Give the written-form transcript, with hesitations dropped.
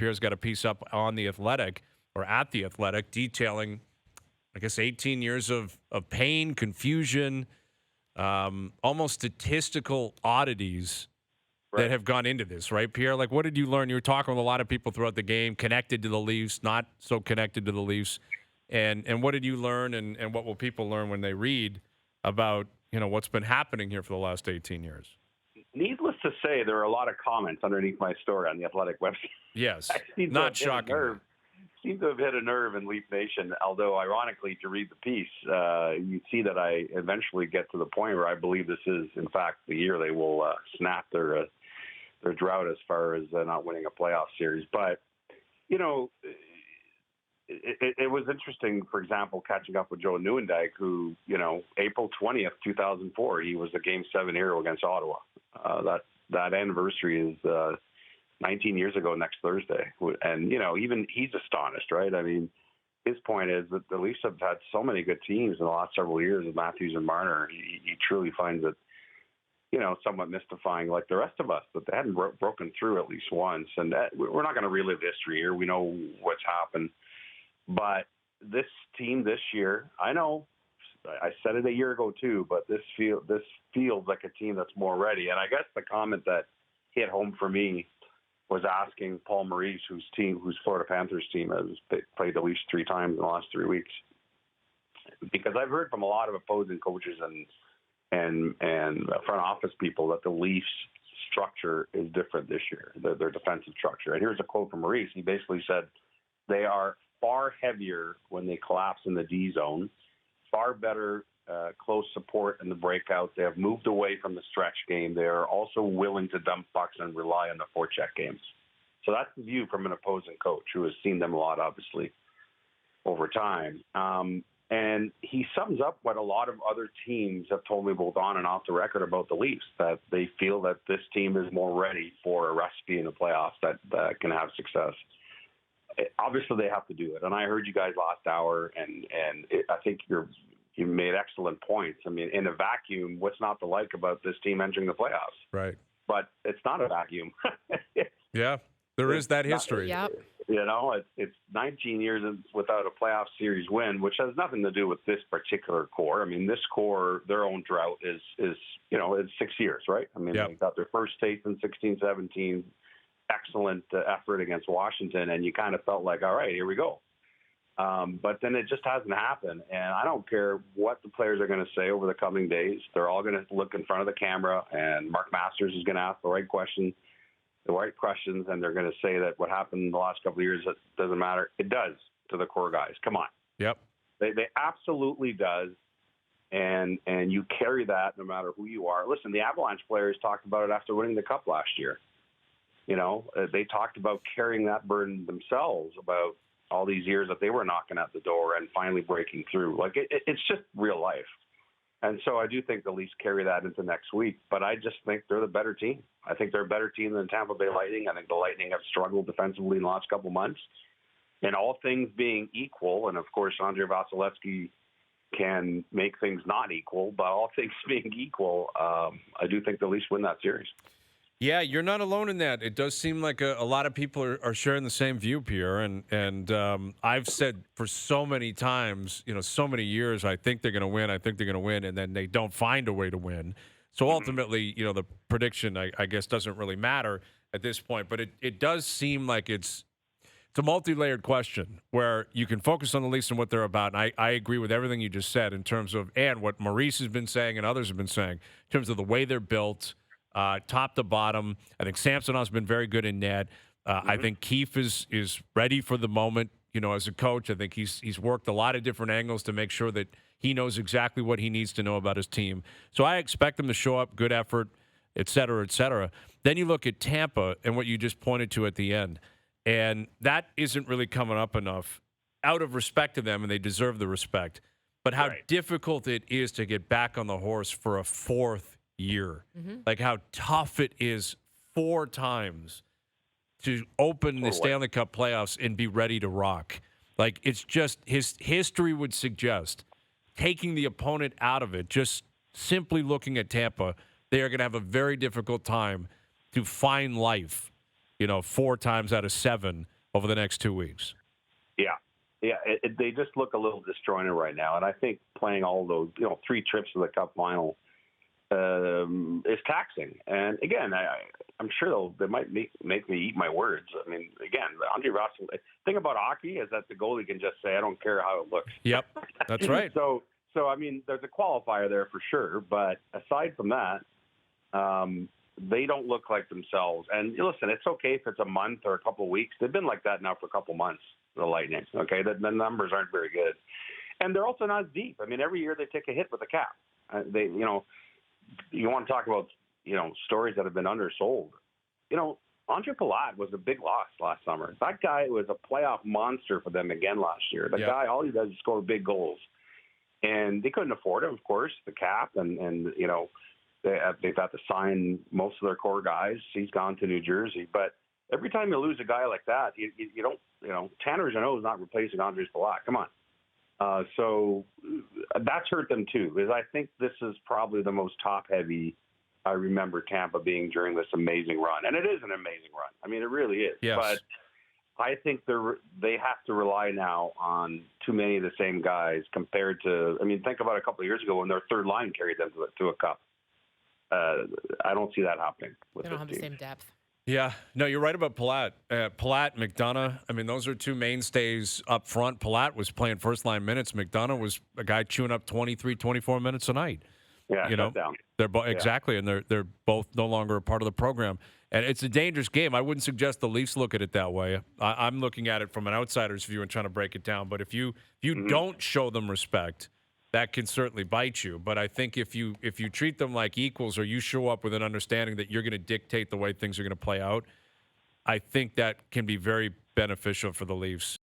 Pierre's got a piece up on The Athletic or at The Athletic detailing, I guess, 18 years of pain, confusion, almost statistical oddities that have gone into this, right, Pierre? Like, what did you learn? You were talking with a lot of people throughout the game, connected to the Leafs, not so connected to the Leafs. And what did you learn, and what will people learn when they read about, what's been happening here for the last 18 years? Needless to say, there are a lot of comments underneath my story on the Athletic website. Yes, not shocking. Seem to have hit a nerve in Leaf Nation, although ironically, to read the piece, you see that I eventually get to the point where I believe this is, in fact, the year they will snap their drought as far as not winning a playoff series. But, it was interesting, for example, catching up with Joe Nieuwendyk, who, April 20th, 2004, he was the Game 7 hero against Ottawa. That anniversary is 19 years ago next Thursday. And, even he's astonished, right? I mean, his point is that the Leafs have had so many good teams in the last several years with Matthews and Marner. He truly finds it, somewhat mystifying, like the rest of us, that they hadn't broken through at least once. And we're not going to relive history here. We know what's happened. But this team this year, I know, I said it a year ago too, but this feels like a team that's more ready. And I guess the comment that hit home for me was asking Paul Maurice, whose Florida Panthers team has played the Leafs 3 times in the last 3 weeks, because I've heard from a lot of opposing coaches and front office people that the Leafs structure is different this year, their defensive structure. And here's a quote from Maurice. He basically said, they are far heavier when they collapse in the D zone, far better close support in the breakout. They have moved away from the stretch game. They are also willing to dump pucks and rely on the forecheck games. So that's the view from an opposing coach who has seen them a lot, obviously, over time. And he sums up what a lot of other teams have told me both on and off the record about the Leafs, that they feel that this team is more ready for a recipe in the playoffs that can have success. Obviously, they have to do it. And I heard you guys last hour, and I think you made excellent points. I mean, in a vacuum, what's not to like about this team entering the playoffs? Right. But it's not a vacuum. Yeah, there is that history. Yep. It's 19 years without a playoff series win, which has nothing to do with this particular core. I mean, this core, their own drought is it's 6 years, right? I mean, They got their first taste in 16-17. Excellent effort against Washington, and you kind of felt like, all right, here we go. But then it just hasn't happened, and I don't care what the players are going to say over the coming days. They're all going to look in front of the camera, and Mark Masters is going to ask the right questions, and they're going to say that what happened in the last couple of years, that doesn't matter. It does to the core guys. Come on. Yep. They absolutely does, and you carry that no matter who you are. Listen, the Avalanche players talked about it after winning the Cup last year. They talked about carrying that burden themselves about all these years that they were knocking at the door and finally breaking through. Like, it's just real life. And so I do think the Leafs carry that into next week, but I just think they're the better team. I think they're a better team than Tampa Bay Lightning. I think the Lightning have struggled defensively in the last couple months. And all things being equal, and of course, Andrei Vasilevsky can make things not equal, but all things being equal, I do think the Leafs win that series. Yeah, you're not alone in that. It does seem like a lot of people are sharing the same view, Pierre. And I've said for so many times, so many years, I think they're going to win, and then they don't find a way to win. So ultimately, the prediction, I guess, doesn't really matter at this point. But it does seem like it's a multi-layered question where you can focus on the Leafs and what they're about. And I agree with everything you just said in terms of, and what Maurice has been saying and others have been saying, in terms of the way they're built, top to bottom. I think Samsonov's been very good in net. I think Keefe is ready for the moment. As a coach, I think he's worked a lot of different angles to make sure that he knows exactly what he needs to know about his team. So I expect him to show up, good effort, et cetera, et cetera. Then you look at Tampa and what you just pointed to at the end, and that isn't really coming up enough out of respect to them, and they deserve the respect. But how difficult it is to get back on the horse for a fourth year. Like how tough it is 4 times to open the Stanley Cup playoffs and be ready to rock. Like, it's just, his history would suggest taking the opponent out of it, just simply looking at Tampa, they are going to have a very difficult time to find life 4 times out of 7 over the next 2 weeks. Yeah. Yeah, they just look a little disjointed right now. And I think playing all those, 3 trips to the Cup final is taxing. And again, I'm sure they might make me eat my words. I mean, again, Andre Russell, the thing about hockey is that the goalie can just say, I don't care how it looks. Yep, that's right. So I mean, there's a qualifier there for sure. But aside from that, they don't look like themselves. And listen, it's okay if it's a month or a couple of weeks. They've been like that now for a couple of months, the Lightning. Okay, the numbers aren't very good. And they're also not deep. I mean, every year they take a hit with the cap. You want to talk about, stories that have been undersold. Andre Palat was a big loss last summer. That guy was a playoff monster for them again last year. The guy, all he does is score big goals. And they couldn't afford him, of course, the cap. And they've had to sign most of their core guys. He's gone to New Jersey. But every time you lose a guy like that, you don't, Tanner Jeannot is not replacing Andre Palat. Come on. So that's hurt them too, because I think this is probably the most top-heavy I remember Tampa being during this amazing run. And it is an amazing run. I mean, it really is. Yes. But I think they have to rely now on too many of the same guys compared to, think about a couple of years ago when their third line carried them to a Cup. I don't see that happening with They don't have this the team. same depth. Yeah, no, you're right about Palat. Palat, McDonough, those are 2 mainstays up front. Palat was playing first-line minutes. McDonough was a guy chewing up 23, 24 minutes a night. Yeah, shut down. They're exactly, and they're both no longer a part of the program. And it's a dangerous game. I wouldn't suggest the Leafs look at it that way. I'm looking at it from an outsider's view and trying to break it down. But if you don't show them respect, that can certainly bite you. But I think if you treat them like equals, or you show up with an understanding that you're going to dictate the way things are going to play out, I think that can be very beneficial for the Leafs.